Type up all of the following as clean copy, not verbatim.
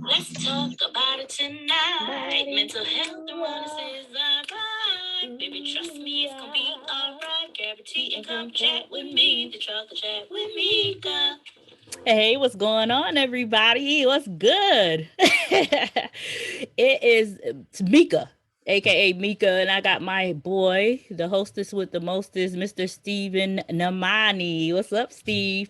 Let's talk about it tonight. Mental health and wellness is our vibe. Baby, trust me, it's gonna be alright. Grab a tea and come chat with me. The chocolate chat with Mika. Hey, what's going on, everybody? What's good? It is Mika, aka Mika, and I got my boy, the hostess with the mostest, Mr. Steven Namani. What's up, Steve?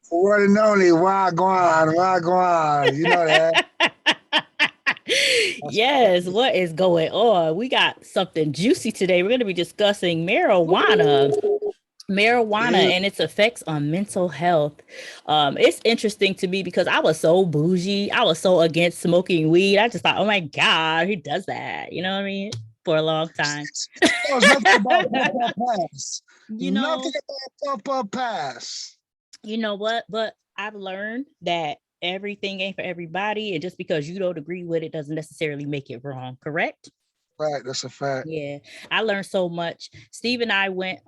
One and only Wagwan, Wagwan. You know that. Yes, what is going on? We got something juicy today. We're going to be discussing marijuana Yeah. and its effects on mental health. It's interesting to me because I was so bougie. I was so against smoking weed. I just thought, oh my God, who does that? You know what I mean? For a long time. Knows nothing about Papa Pass. You Nothing know, about Papa Pass. you know what? But I've learned that everything ain't for everybody. And just because you don't agree with it doesn't necessarily make it wrong, correct? Right, that's a fact. Yeah, I learned so much. Steve and I went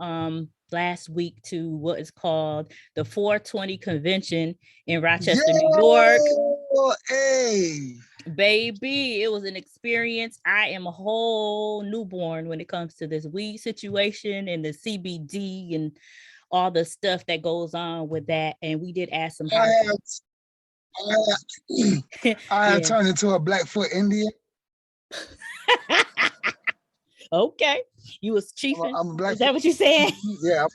last week to what is called the 420 convention in Rochester, New York. Yo, hey. Baby, it was an experience. I am a whole newborn when it comes to this weed situation and the CBD and all the stuff that goes on with that. And we did ask some I hard. have, I have Yeah. turned into a Blackfoot Indian. Okay. You was chiefing. I'm a Is Blackfoot. that what you said? Yeah,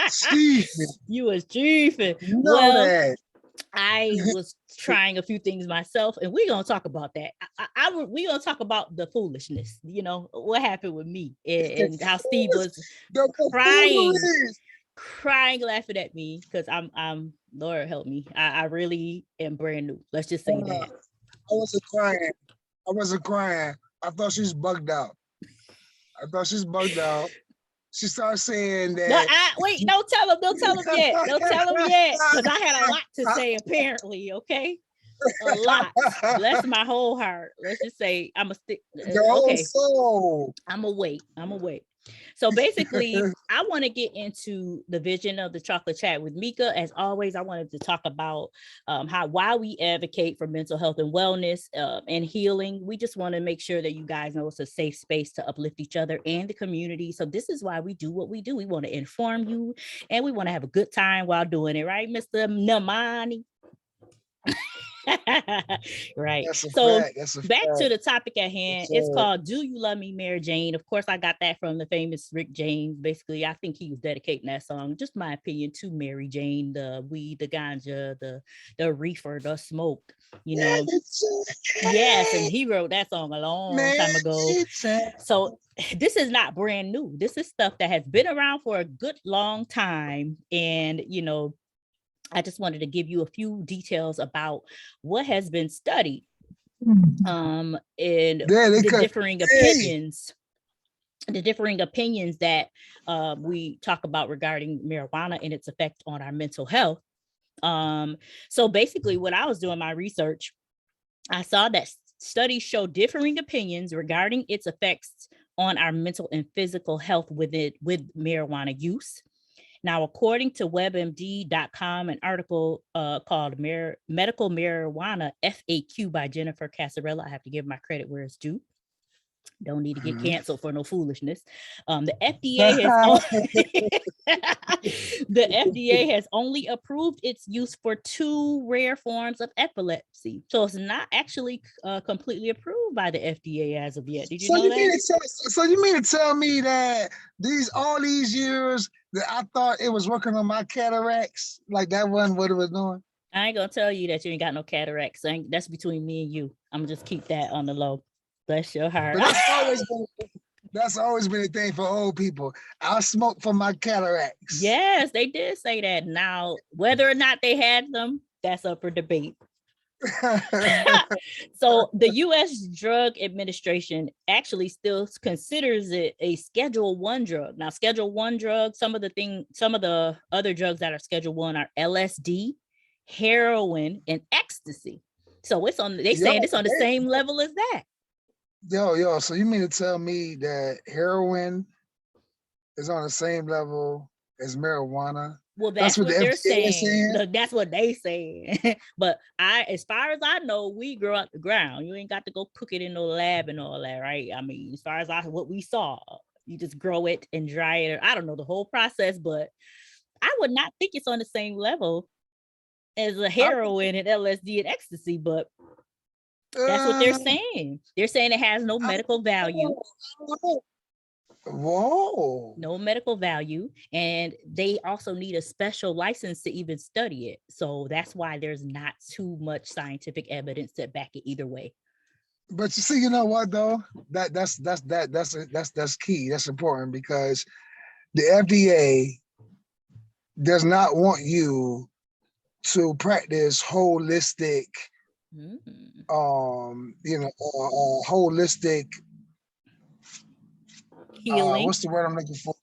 Steve. You was chiefing. You know Well, that. I was trying a few things myself, and we're gonna talk about that. We're gonna talk about the foolishness. You know what happened with me and how Steve was crying, crying, laughing at me because I'm Lord help me. I really am brand new. Let's just say that. I wasn't crying. I wasn't crying. I thought she was bugged out. She started saying No, that. wait, don't tell him yet. Don't tell him yet. Because I had a lot to say, apparently, okay? A lot. Bless my whole heart. Let's just say I'm a stick. Okay. I'm a wait. So basically, I want to get into the vision of the chocolate chat with Mika. As always, I wanted to talk about why we advocate for mental health and wellness and healing. We just want to make sure that you guys know it's a safe space to uplift each other and the community. So this is why we do what we do. We want to inform you and we want to have a good time while doing it, right, Mr. Namani? Right. So back to the topic at hand. It's called Do You Love Me, Mary Jane? Of course, I got that from the famous Rick James. Basically, I think he was dedicating that song, just my opinion, to Mary Jane, the weed, the ganja, the reefer, the smoke, you know. Yes, and he wrote that song a long time ago. So this is not brand new. This is stuff that has been around for a good long time. And, you know, I just wanted to give you a few details about what has been studied and the differing opinions. The differing opinions that we talk about regarding marijuana and its effect on our mental health. So basically, when I was doing my research, I saw that studies show differing opinions regarding its effects on our mental and physical health with marijuana use. Now, according to WebMD.com, an article called Medical Marijuana FAQ by Jennifer Casarella, I have to give my credit where it's due. Don't need to get canceled for no foolishness. The FDA has only approved its use for 2 rare forms of epilepsy. So it's not actually completely approved by the FDA as of yet. Did you know that? So you mean to tell me that all these years that I thought it was working on my cataracts, like that wasn't what it was doing? I ain't gonna tell you that you ain't got no cataracts. That's between me and you. I'm gonna just keep that on the low. Bless your heart. That's always been a thing for old people. I smoke for my cataracts. Yes, they did say that. Now, whether or not they had them, that's up for debate. So the U.S. Drug Administration actually still considers it a Schedule 1 drug. Now, Schedule 1 drugs, some of the other drugs that are Schedule 1 are LSD, heroin, and ecstasy. So they saying it's on the same level as that. So you mean to tell me that heroin is on the same level as marijuana. Well, that's what they're saying. That's what they say. But as far as I know, we grow out the ground. You ain't got to go cook it in no lab and all that, right? I mean, as far as what we saw, you just grow it and dry it. I don't know the whole process, but I would not think it's on the same level as a heroin and LSD and ecstasy, but that's what they're saying. They're saying it has no medical value. Whoa. No medical value. And they also need a special license to even study it. So that's why there's not too much scientific evidence to back it either way. But you see, you know what though? That's key. That's important because the FDA does not want you to practice holistic, holistic healing. What's the word I'm looking for?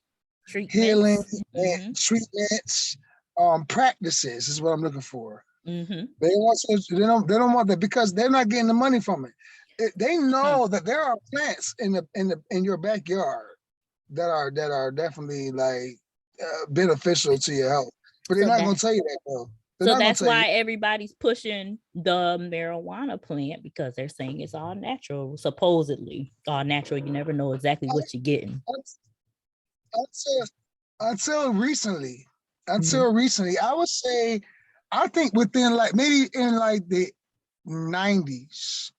Treatments. Healing and treatments, practices is what I'm looking for. They don't want that because they're not getting the money from it. They know that there are plants in your backyard that are definitely like beneficial to your health, but they're not going to tell you that though. So that's why everybody's pushing the marijuana plant because they're saying it's all natural, supposedly all natural. You never know exactly what you're getting. Until recently, I would say, I think within like maybe in like the 90s,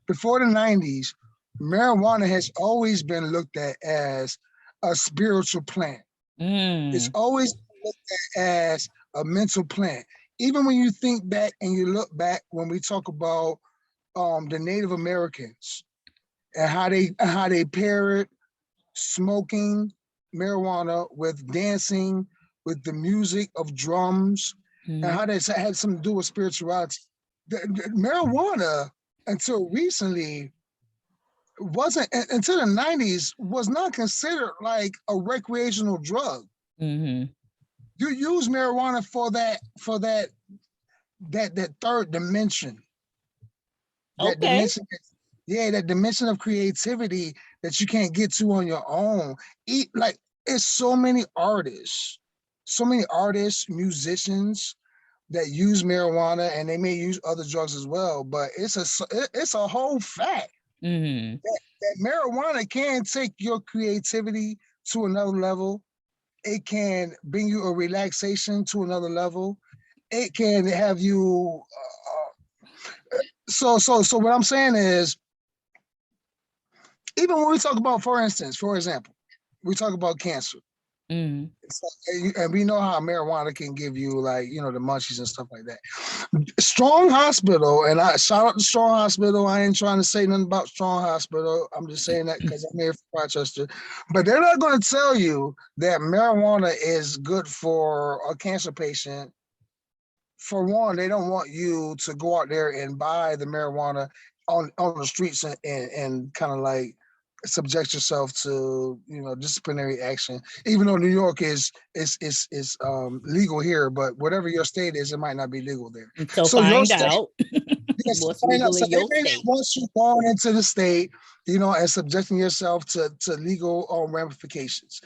before the 90s, marijuana has always been looked at as a spiritual plant. It's always looked at as a mental plant. Even when you think back and you look back when we talk about the Native Americans and how they paired smoking marijuana with dancing, with the music of drums, and how that had something to do with spirituality. The marijuana, until recently, wasn't until the 90s was not considered like a recreational drug. You use marijuana for that third dimension. That dimension, that dimension of creativity that you can't get to on your own. It's so many artists, musicians that use marijuana, and they may use other drugs as well. But it's a whole fact that marijuana can take your creativity to another level. It can bring you a relaxation to another level. It can have you. So what I'm saying is, even when we talk about, for example, we talk about cancer. And we know how marijuana can give you the munchies and stuff like that. Strong Hospital, and I shout out to Strong Hospital. I ain't trying to say nothing about Strong Hospital. I'm just saying that because I'm here for Rochester. But they're not going to tell you that marijuana is good for a cancer patient. For one, they don't want you to go out there and buy the marijuana on the streets and kind of like subject yourself to disciplinary action, even though New York is legal here, but whatever your state is, it might not be legal there. So find out what's legal in your state. Once you've gone into the state, and subjecting yourself to legal ramifications,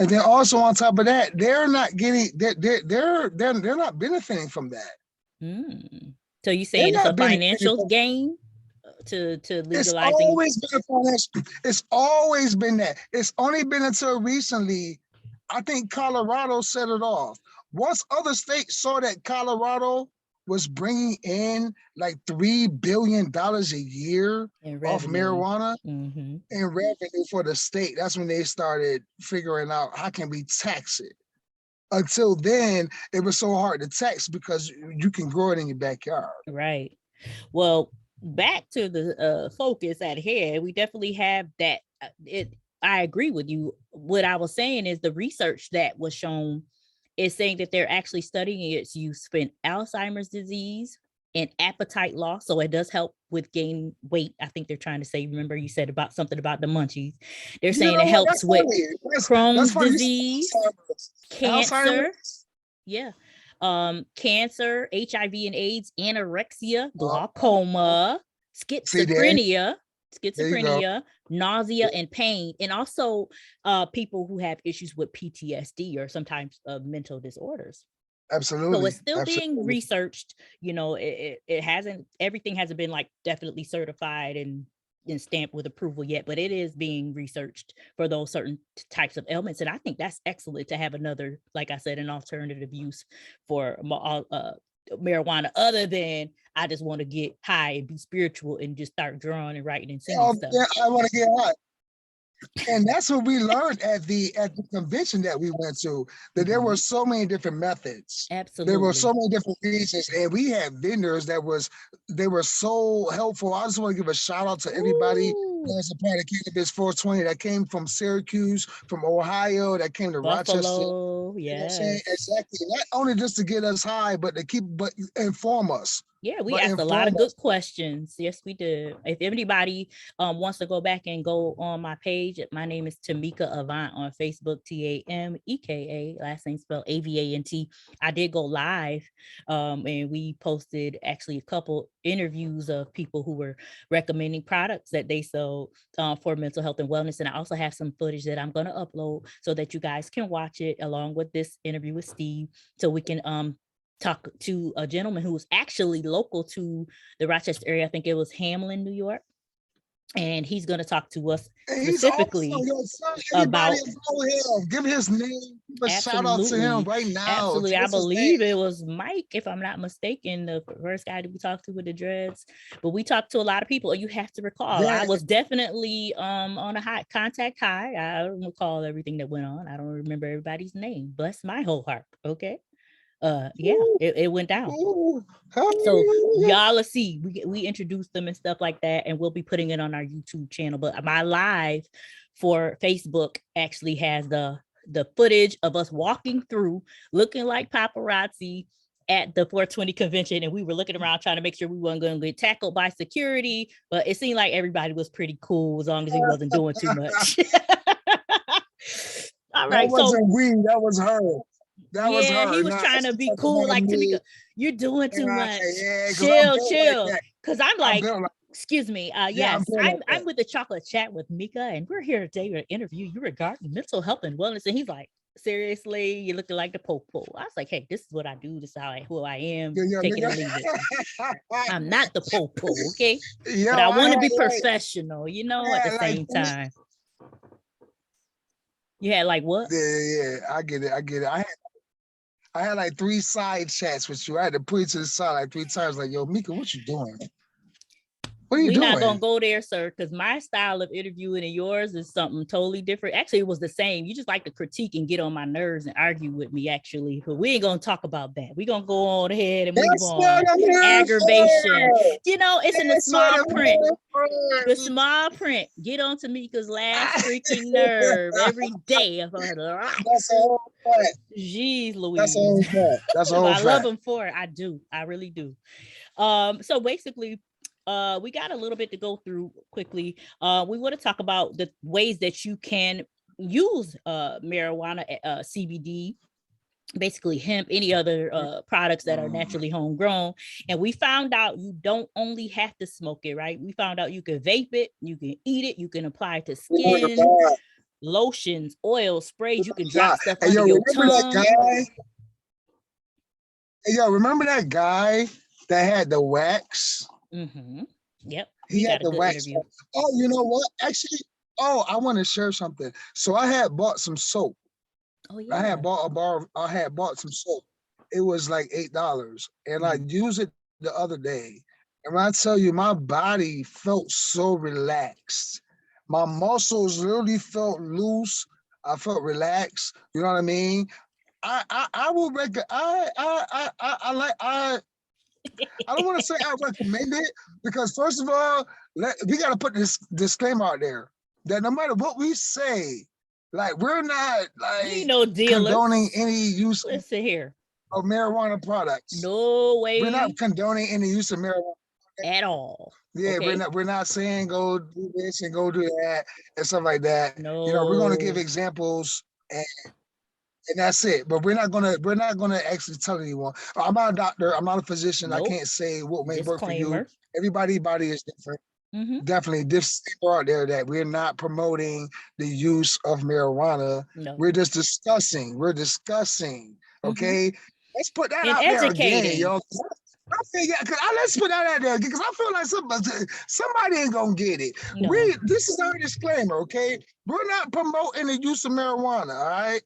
and then also on top of that, they're not benefiting from that. So you saying it's a financial gain? To legalizing. It's always been that. It's only been until recently, I think Colorado set it off. Once other states saw that Colorado was bringing in like $3 billion a year off marijuana in revenue for the state, that's when they started figuring out how can we tax it. Until then, it was so hard to tax because you can grow it in your backyard. Right. Well, back to the focus at hand, we definitely have that. I agree with you. What I was saying is the research that was shown is saying that they're actually studying its use in Alzheimer's disease and appetite loss. So it does help with gaining weight. I think they're trying to say, remember you said about something about the munchies. They're saying it helps with Crohn's disease, cancer. Yeah. Cancer, HIV and AIDS, anorexia, glaucoma, schizophrenia. schizophrenia, nausea, and pain, and also people who have issues with PTSD or sometimes mental disorders. Absolutely. So it's still being researched. You know, it hasn't, everything hasn't been like definitely certified and stamped with approval yet, but it is being researched for those certain types of ailments. And I think that's excellent to have another, like I said, an alternative use for marijuana, other than I just want to get high and be spiritual and just start drawing and writing and singing stuff. Yeah, I want to get high. And that's what we learned at the convention that we went to, that there were so many different methods. Absolutely. There were so many different reasons, and we had vendors that they were so helpful. I just want to give a shout out to everybody that's a part of Cannabis 420 that came from Syracuse, from Ohio, that came to Buffalo, Rochester. Yeah, exactly. Not only just to get us high, but inform us. Yeah, we asked a lot of good questions. Yes, we did. If anybody wants to go back and go on my page, my name is Tameka Avant on Facebook, Tameka, last name spelled Avant. I did go live and we posted actually a couple interviews of people who were recommending products that they sold for mental health and wellness. And I also have some footage that I'm going to upload so that you guys can watch it along with this interview with Steve, so we can talk to a gentleman who was actually local to the Rochester area. I think it was Hamlin, New York. And he's going to talk to us specifically about him. Give his name, a shout out to him right now. Absolutely. I believe it was Mike, if I'm not mistaken, the first guy that we talked to with the dreads. But we talked to a lot of people. You have to recall, I was definitely on a contact high. I don't recall everything that went on. I don't remember everybody's name. Bless my whole heart. Okay. It went down. So y'all, let's see, we introduced them and stuff like that, and we'll be putting it on our YouTube channel. But my live for Facebook actually has the footage of us walking through looking like paparazzi at the 420 convention, and we were looking around trying to make sure we weren't going to get tackled by security, but it seemed like everybody was pretty cool as long as he wasn't doing too much. All right, that wasn't we, that was her. That was her. He was trying to be cool, like, Tameka, you're doing too much. Chill. Because I'm like, excuse me. Yes, I'm with the Chocolate Chat with Mika, and we're here today to interview you regarding mental health and wellness. And he's like, seriously, you're looking like the Popo. I was like, hey, this is what I do. This is who I am. Take it or leave it. I'm not the Popo, okay? But I want to be professional, at the same time. You had like what? Yeah, I get it. I had like 3 side chats with you. I had to put you to the side like 3 times. Like, yo, Mika, what you doing? What are you doing? We're not gonna go there, sir, because my style of interviewing and yours is something totally different. Actually, it was the same. You just like to critique and get on my nerves and argue with me, actually. But we ain't gonna talk about that. We're gonna go on ahead and move on. Aggravation. It's in the small print. The small print. Get on Tameka's last freaking nerve every day. That's a whole fact. Jeez, Louise. That's a whole fact. That's a whole fact. I love him for it. I do. I really do. So basically, we got a little bit to go through quickly. We want to talk about the ways that you can use marijuana, CBD, basically hemp, any other products that are naturally homegrown. And we found out you don't only have to smoke it, right? We found out you can vape it, you can eat it, you can apply it to skin, lotions, oil, sprays, you can drop stuff under your tongue. Remember that guy that had the wax? Mm-hmm. Yep. He had the wax. Interview. Oh, you know what? Actually, I want to share something. So I had bought some soap. Oh yeah. I had bought some soap. It was like $8, and I used it the other day. And when I tell you, my body felt so relaxed. My muscles really felt loose. I felt relaxed. You know what I mean? I will recommend. I don't want to say I recommend it, because first of all, we got to put this disclaimer out there that no matter what we say, like, we're not like condoning any use of marijuana products. No way. We're not condoning any use of marijuana at all. Yeah, okay. We're not saying go do this and go do that and stuff like that. No. We're going to give examples and that's it. But we're not gonna actually tell anyone. I'm not a doctor. I'm not a physician. Nope. I can't say what may work for you. Everybody's body is different. Definitely disclaimer out there that we're not promoting the use of marijuana. No. We're just discussing. Okay. Let's put that out there again, yo. I feel, let's put that out there because I feel like somebody ain't gonna get it. No. This is our disclaimer, okay? We're not promoting the use of marijuana, all right?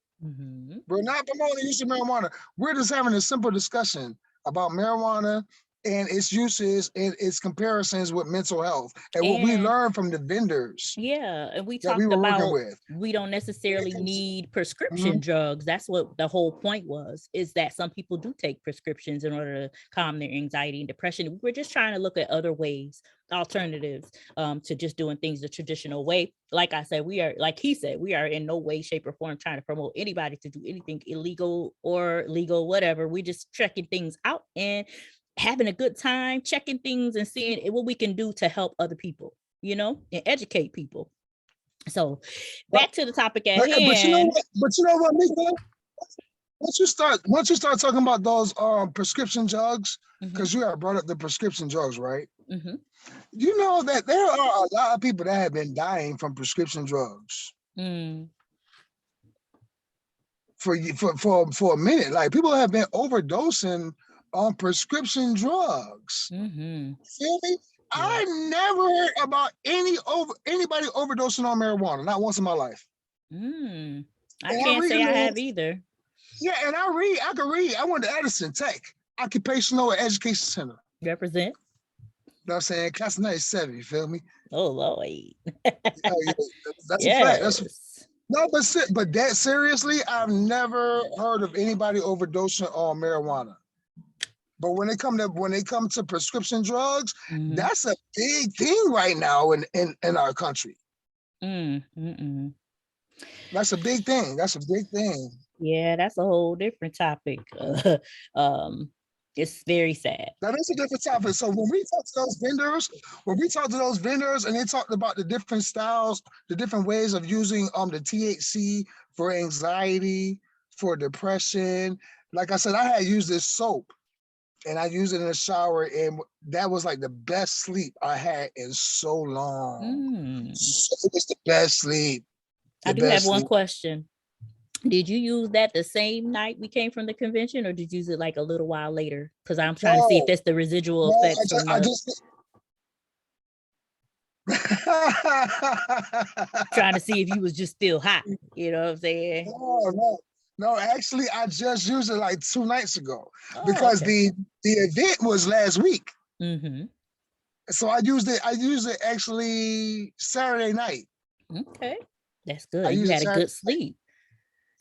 We're not promoting the use of marijuana. We're just having a simple discussion about marijuana and its uses and its comparisons with mental health and what we learned from the vendors. Yeah, and we talked about we don't necessarily need prescription drugs. That's what the whole point was, is that some people do take prescriptions in order to calm their anxiety and depression. We're just trying to look at other ways, alternatives to just doing things the traditional way. Like I said, like he said, we are in no way, shape, or form trying to promote anybody to do anything illegal or legal, whatever. We're just checking things out and having a good time, checking things and seeing what we can do to help other people, and educate people. So back to the topic at hand. But you know what, Mika? Once you start talking about those prescription drugs, because you have brought up the prescription drugs, right? You know that there are a lot of people that have been dying from prescription drugs. For a minute. Like, people have been overdosing on prescription drugs. Feel me? Yeah. I never heard about anybody overdosing on marijuana, not once in my life. I can't say I have either. Yeah, and I can read. I went to Edison Tech, Occupational Education Center. Represent. You know what I'm saying? Class of 97, you feel me? Oh, Lord. That's a fact. No, but that seriously, I've never heard of anybody overdosing on marijuana. But when they come to prescription drugs, that's a big thing right now in our country. That's a big thing. Yeah, that's a whole different topic. It's very sad. That is a different topic. So when we talk to those vendors, and they talked about the different styles, the different ways of using the THC for anxiety, for depression. Like I said, I had used this soap. And I used it in the shower, and that was like the best sleep I had in so long. So it was the best sleep. I do have one question. Did you use that the same night we came from the convention, or did you use it like a little while later? Because I'm trying to see if that's the residual effects. Trying to see if you was just still hot. You know what I'm saying? No, actually, I just used it like 2 nights ago because the event was last week. So I used it actually Saturday night. Okay, that's good. You had a good sleep.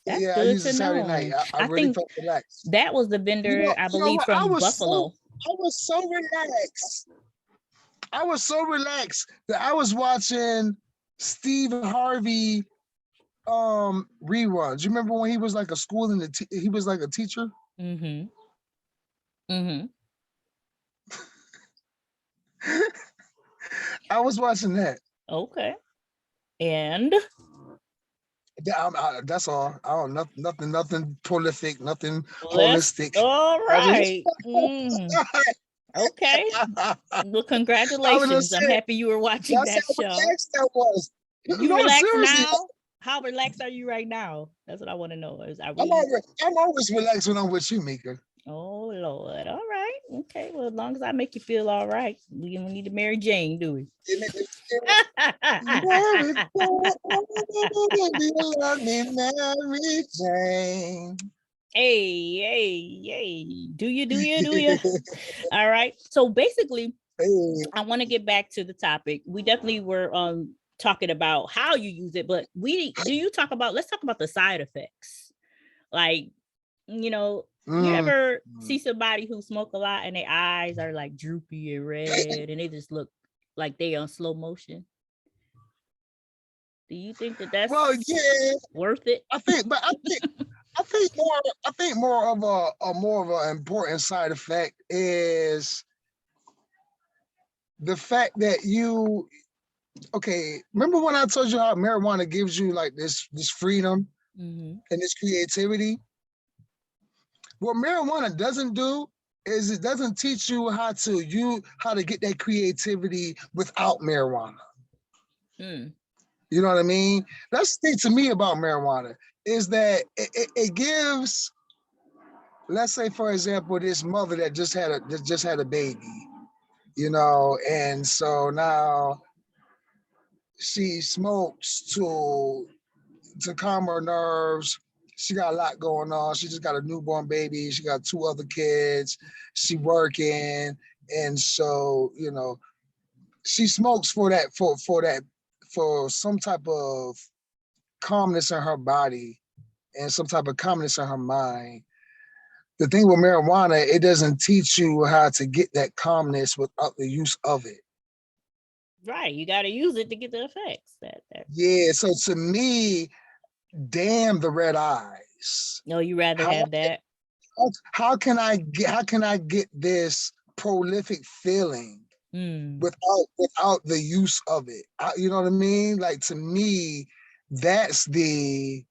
That's good I used to it Saturday night. I really think felt relaxed. That was the vendor, I believe, from Buffalo. I was so relaxed that I was watching Steve Harvey reruns. You remember when he was like he was like a teacher? I was watching that. Okay. And that's all. I don't nothing prolific, nothing holistic. All right. Okay. Well, congratulations. I'm happy you were watching that show. That was. You relaxed now? How relaxed are you right now? That's what I want to know. I'm always relaxed when I'm with you, Mika. Oh, Lord. All right. Okay. Well, as long as I make you feel all right, we don't need to Mary Jane, do we? Mary Jane. Hey. Do you? All right. So basically, I want to get back to the topic. We definitely were talking about how you use it, but let's talk about the side effects. Like, you ever see somebody who smoke a lot and their eyes are like droopy and red and they just look like they on slow motion? Do you think that's worth it? I think more of an important side effect is the fact that remember when I told you how marijuana gives you like this freedom and this creativity? What marijuana doesn't do is it doesn't teach you how to get that creativity without marijuana. You know what I mean? That's the thing to me about marijuana is that it gives, let's say, for example, this mother that just had a baby, you know, and so now she smokes to calm her nerves. She got a lot going on. She just got a newborn baby. She got 2 other kids. She working, and so you know, she smokes for some type of calmness in her body and some type of calmness in her mind. The thing with marijuana, it doesn't teach you how to get that calmness without the use of it. Right, you got to use it to get the effects. Yeah, so to me, damn the red eyes. No, you rather have that. How can I get this prolific feeling without the use of it? You know what I mean? Like to me, that's the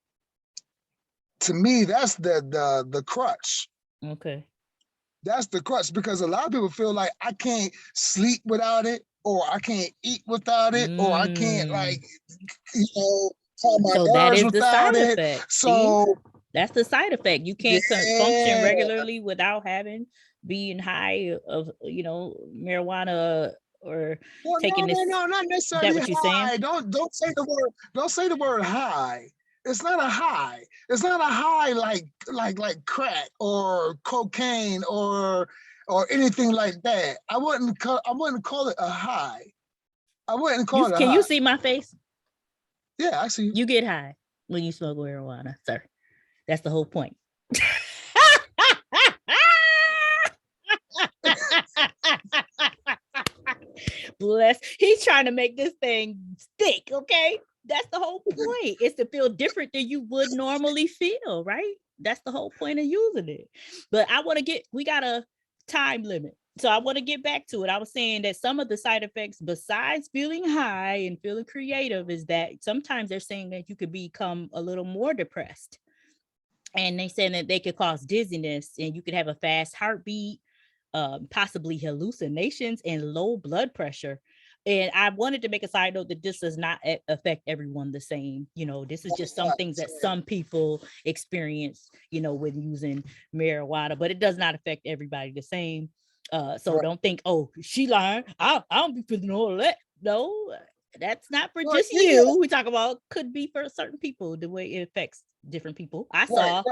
crutch. Okay. That's the crutch, because a lot of people feel like I can't sleep without it, or I can't eat without it, or I can't, like, you know, calm my nerves without it. Effect. So see? That's the side effect. You can't function regularly without being high of, you know, marijuana or taking this. No, not necessarily that what high. You're saying? Don't say the word high. It's not a high. It's not a high like crack or cocaine or anything like that. I wouldn't call it a high. I wouldn't call it a high. Can you see my face? Yeah, I see you. You get high when you smoke marijuana, sir. That's the whole point. Bless. He's trying to make this thing stick, okay? That's the whole point. It's to feel different than you would normally feel, right? That's the whole point of using it. But we got a time limit. So I want to get back to it. I was saying that some of the side effects, besides feeling high and feeling creative, is that sometimes they're saying that you could become a little more depressed. And they said that they could cause dizziness, and you could have a fast heartbeat, possibly hallucinations and low blood pressure. And I wanted to make a side note that this does not affect everyone the same. You know, this is just some things that some people experience, you know, with using marijuana, but it does not affect everybody the same. So don't think, oh, she lying. I don't be feeling all that. No, that's not for just you. We talk about could be for certain people, the way it affects different people. I saw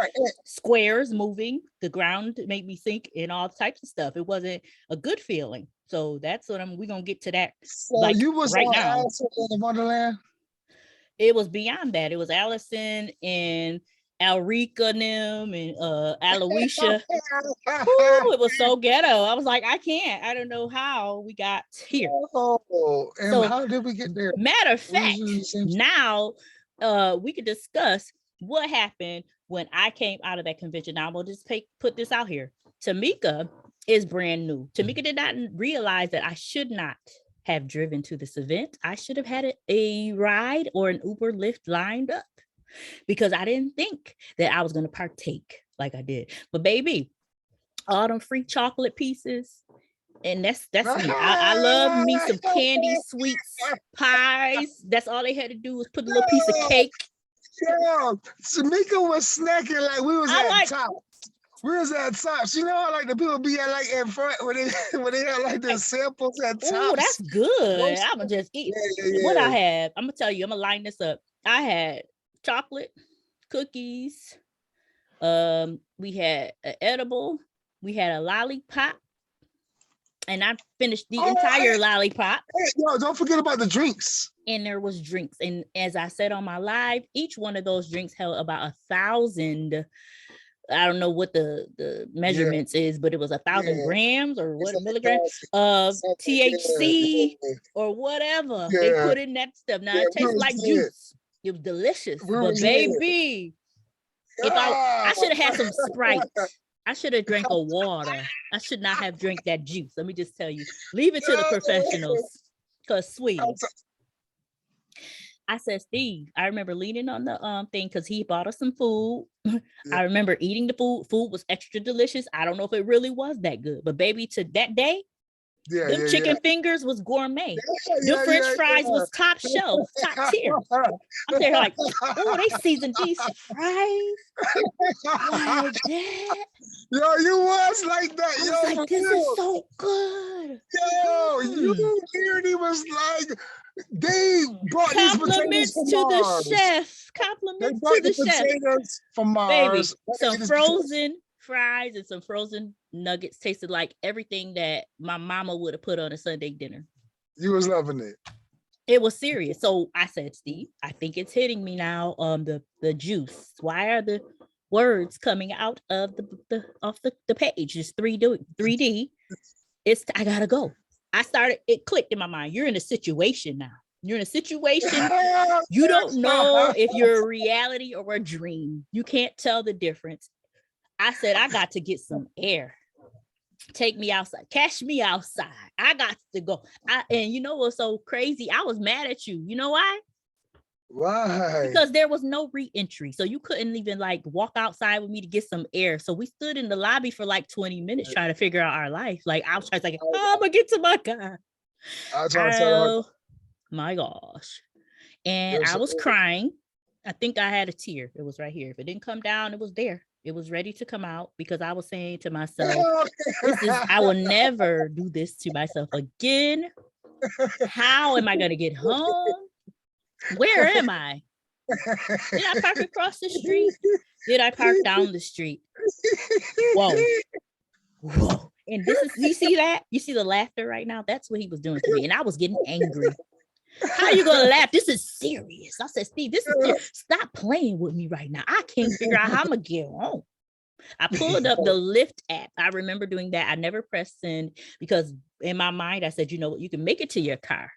squares moving, the ground made me think, and all types of stuff. It wasn't a good feeling. So that's what we're gonna get to that. So like you was right now. Alice in Wonderland? It was beyond that. It was Allison and Alrika and Aloysia. Ooh, it was so ghetto. I was like, I don't know how we got here. Oh, and so, how did we get there? Matter of fact, now we could discuss what happened when I came out of that convention. Now I'm gonna just put this out here. Tamika is brand new. Tamika did not realize that I should not have driven to this event. I should have had a ride or an Uber Lyft lined up, because I didn't think that I was going to partake like I did. But baby, all them free chocolate pieces, and that's me. I love me some candy, sweets, pies. That's all they had to do was put a little piece of cake. Yeah, Tamika was snacking like we was at top. We was at top. You know how like the people be at like in front when they had like the samples at top. Oh, that's good. I'ma just eat. Yeah. What I have, I'm gonna tell you. I'm gonna line this up. I had chocolate, cookies. We had an edible. We had a lollipop, and I finished the entire lollipop. Hey, yo, don't forget about the drinks. And there was drinks, and as I said on my live, each one of those drinks held about 1,000. I don't know what the measurements is, but it was 1,000 grams or what milligrams of THC or whatever they put in that stuff. Now it tastes like juice. It was delicious, but baby, if I should have had some Sprite. I should have drank a water. I should not have drank that juice. Let me just tell you, leave it to the professionals, because sweet. I said, Steve, I remember leaning on the thing because he bought us some food. I remember eating the food. Food was extra delicious. I don't know if it really was that good, but baby, to that day, them chicken fingers was gourmet. The French fries was top shelf, top tier. I'm there like, oh, they seasoned these fries like that. Yo, you was like that. I was like, this is so good. Yo, you literally was like, they brought compliments these to the chef. Compliments to the chef. From Mars. Baby, some frozen fries and some frozen nuggets tasted like everything that my mama would have put on a Sunday dinner. You was loving it. It was serious. So I said, Steve, I think it's hitting me now. The juice. Why are the words coming out of the page? It's 3D. I gotta go. It clicked in my mind. You're in a situation now. You're in a situation. You don't know if you're a reality or a dream. You can't tell the difference. I said, I got to get some air. Take me outside. Catch me outside. I got to go. And you know what's so crazy? I was mad at you. You know why? Why? Because there was no re-entry. So you couldn't even like walk outside with me to get some air. So we stood in the lobby for like 20 minutes trying to figure out our life. Like I was trying to like, I'm gonna get to my car. Oh my gosh. And I was crying. I think I had a tear. It was right here. If it didn't come down, it was there. It was ready to come out because I was saying to myself, I will never do this to myself again. How am I going to get home? Where am I? Did I park across the street? Did I park down the street? Whoa. And this is, you see that? You see the laughter right now? That's what he was doing to me. And I was getting angry. How are you gonna laugh? This is serious. I said, Steve, this is serious. Stop playing with me right now. I can't figure out how I'm gonna get home. I pulled up the Lyft app. I remember doing that. I never pressed send because in my mind, I said, you know what, you can make it to your car.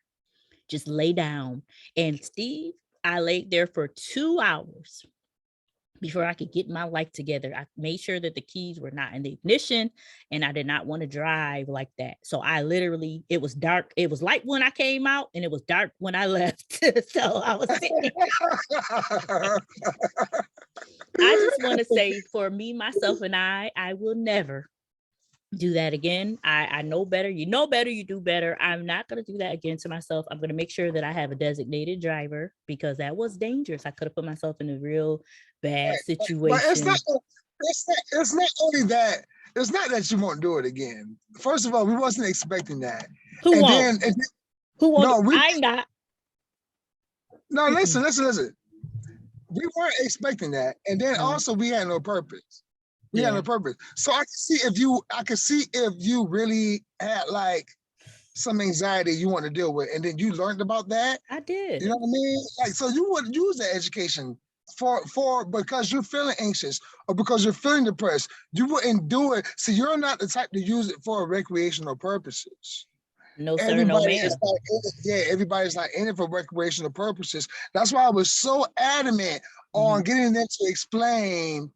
Just lay down. And Steve, I laid there for 2 hours before I could get my life together. I made sure that the keys were not in the ignition and I did not want to drive like that. So I literally, it was dark. It was light when I came out and it was dark when I left. So I was sitting. I just want to say for me, myself, and I will never do that again. I know better. You know better, you do better. I'm not going to do that again to myself. I'm going to make sure that I have a designated driver because that was dangerous. I could have put myself in a real bad situation. But it's not only that. It's not that you won't do it again. First of all, we wasn't expecting that. Who won't? Who won't? No, I'm not. No, listen. We weren't expecting that. And then also we had no purpose. We had no purpose. So I can see if you really had like some anxiety you want to deal with, and then you learned about that. I did. You know what I mean? Like, so you would use that education for because you're feeling anxious or because you're feeling depressed. You wouldn't do it. So you're not the type to use it for recreational purposes. No, sir, no, ma'am. Everybody's not in it for recreational purposes. That's why I was so adamant on getting them to explain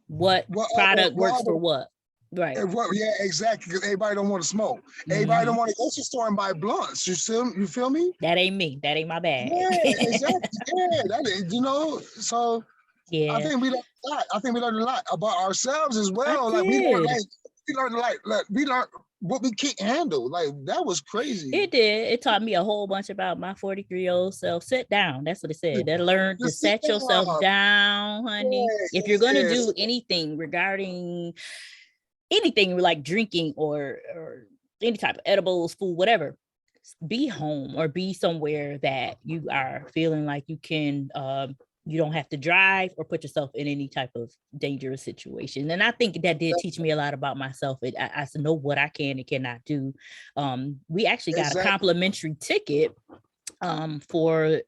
what product works for what. Right. Yeah, exactly. Because everybody don't want to smoke. Everybody don't want to go to the store and buy blunts. You feel me? That ain't me. That ain't my bag. Yeah, exactly. Yeah, that is, so yeah. I think we learned a lot. I think we learned a lot about ourselves as well. Like we learned what we can't handle. Like that was crazy. It did. It taught me a whole bunch about my 43-year-old self. Sit down. That's what it said. That learn to set yourself down, honey. If you're gonna do anything regarding anything like drinking or any type of edibles, food, whatever, be home or be somewhere that you are feeling like you can you don't have to drive or put yourself in any type of dangerous situation. And I think that did teach me a lot about myself. I know what I can and cannot do. We actually got a complimentary ticket for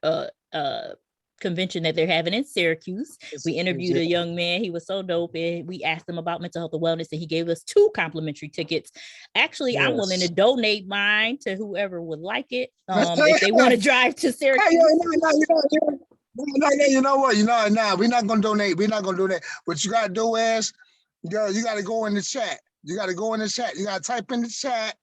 convention that they're having in Syracuse. We interviewed a young man. He was so dope. And we asked him about mental health and wellness, and he gave us 2 complimentary tickets. Actually, I'm willing to donate mine to whoever would like it. If they want to drive to Syracuse. You know what? We're not gonna donate. We're not gonna do that. What you gotta do is, girl, you gotta go in the chat. You gotta type in the chat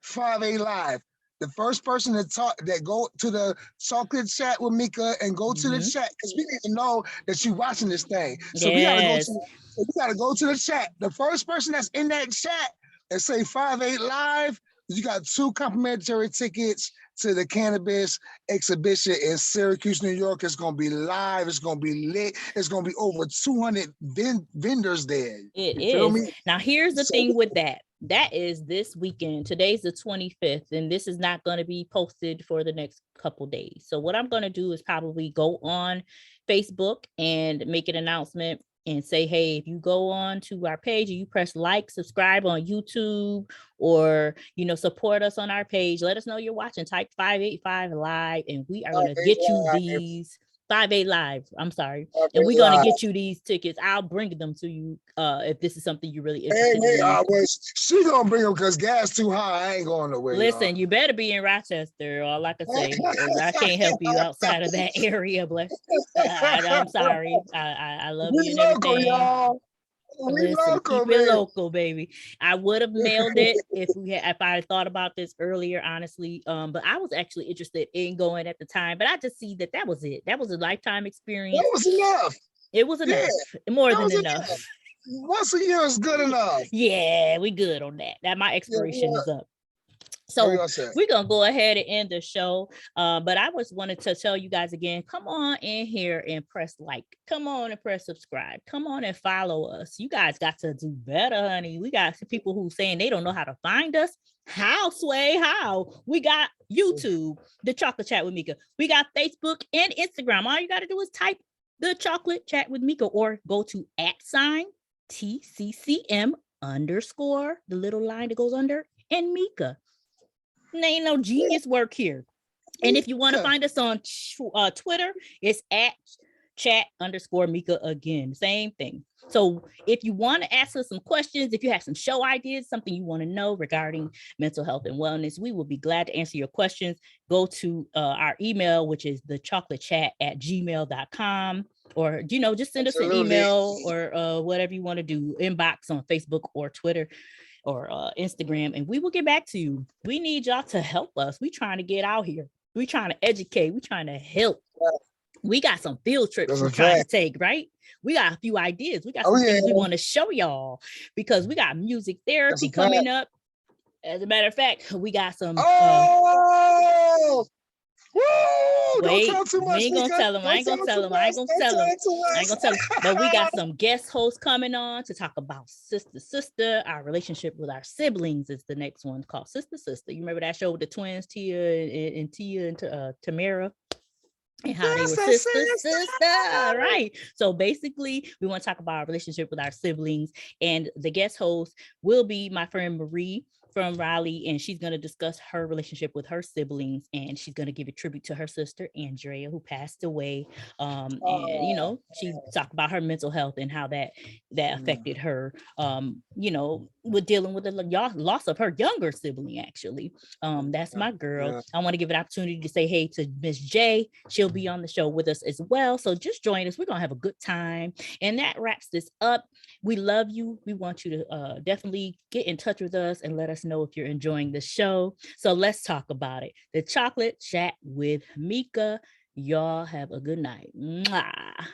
5A Live. the first person that go to the chocolate chat with Mika and go to the chat, because we need to know that you're watching this thing. So we gotta go to the chat. The first person that's in that chat and say 5-8 Live, you got 2 complimentary tickets to the cannabis exhibition in Syracuse, New York. It's gonna be live. It's gonna be lit. It's gonna be over 200 vendors there. It is. Now, here's the thing with that. That is this weekend. Today's the 25th, and this is not going to be posted for the next couple days. So what I'm going to do is probably go on Facebook and make an announcement and say, hey, if you go on to our page and you press like, subscribe on YouTube, or, you know, support us on our page, let us know you're watching. Type 585 Live, and we are going to get you these 5-8 Live. I'm sorry. And we're going to get you these tickets. I'll bring them to you if this is something you're really interested in. She going to bring them because gas too high. I ain't going nowhere. Listen, you better be in Rochester. All I can say is I can't help you outside of that area. Bless. I'm sorry. I love you and everything. Y'all. Listen, keep it local, baby. I would have nailed it if I had thought about this earlier, honestly. But I was actually interested in going at the time. But I just see that was it. That was a lifetime experience. That was enough. It was enough. Yeah, more than enough. Once a year is good enough. Yeah, we good on that. That my expiration is up. So we're going to go ahead and end the show. But I just wanted to tell you guys again, come on in here and press like. Come on and press subscribe. Come on and follow us. You guys got to do better, honey. We got some people who saying they don't know how to find us. How, Sway? How? We got YouTube, The Chocolate Chat with Mika. We got Facebook and Instagram. All you got to do is type The Chocolate Chat with Mika or go to @TCCM_, the little line that goes under, and Mika. Ain't no genius work here. And if you want to find us on Twitter, it's @chat_Mika again. Same thing. So if you want to ask us some questions, if you have some show ideas, something you want to know regarding mental health and wellness, we will be glad to answer your questions. Go to our email, which is thechocolalechat@gmail.com. Or, you know, just send us an email or whatever you want to do, inbox on Facebook or Twitter or Instagram, and we will get back to you. We need y'all to help us. We trying to get out here. We trying to educate. We trying to help. We got some field trips we're trying to take, right? We got a few ideas. We got some things we want to show y'all because we got music therapy coming up. As a matter of fact, we got some. Wait, don't tell too much. I ain't gonna tell him. But we got some guest hosts coming on to talk about sister. Our relationship with our siblings is the next one, called Sister. You remember that show with the twins, Tia and Tamara? And how they were sister, right? So basically, we want to talk about our relationship with our siblings, and the guest host will be my friend Marie from Raleigh, and she's going to discuss her relationship with her siblings, and she's going to give a tribute to her sister Andrea, who passed away. And you know, she talked about her mental health and how that affected her. You know, with dealing with the loss of her younger sibling. Actually, that's my girl. I want to give an opportunity to say hey to Miss J. She'll be on the show with us as well. So just join us. We're gonna have a good time, and that wraps this up. We love you. We want you to definitely get in touch with us and let us know if you're enjoying the show. So let's talk about it. The Chocolate Chat with Mika. Y'all have a good night. Mwah.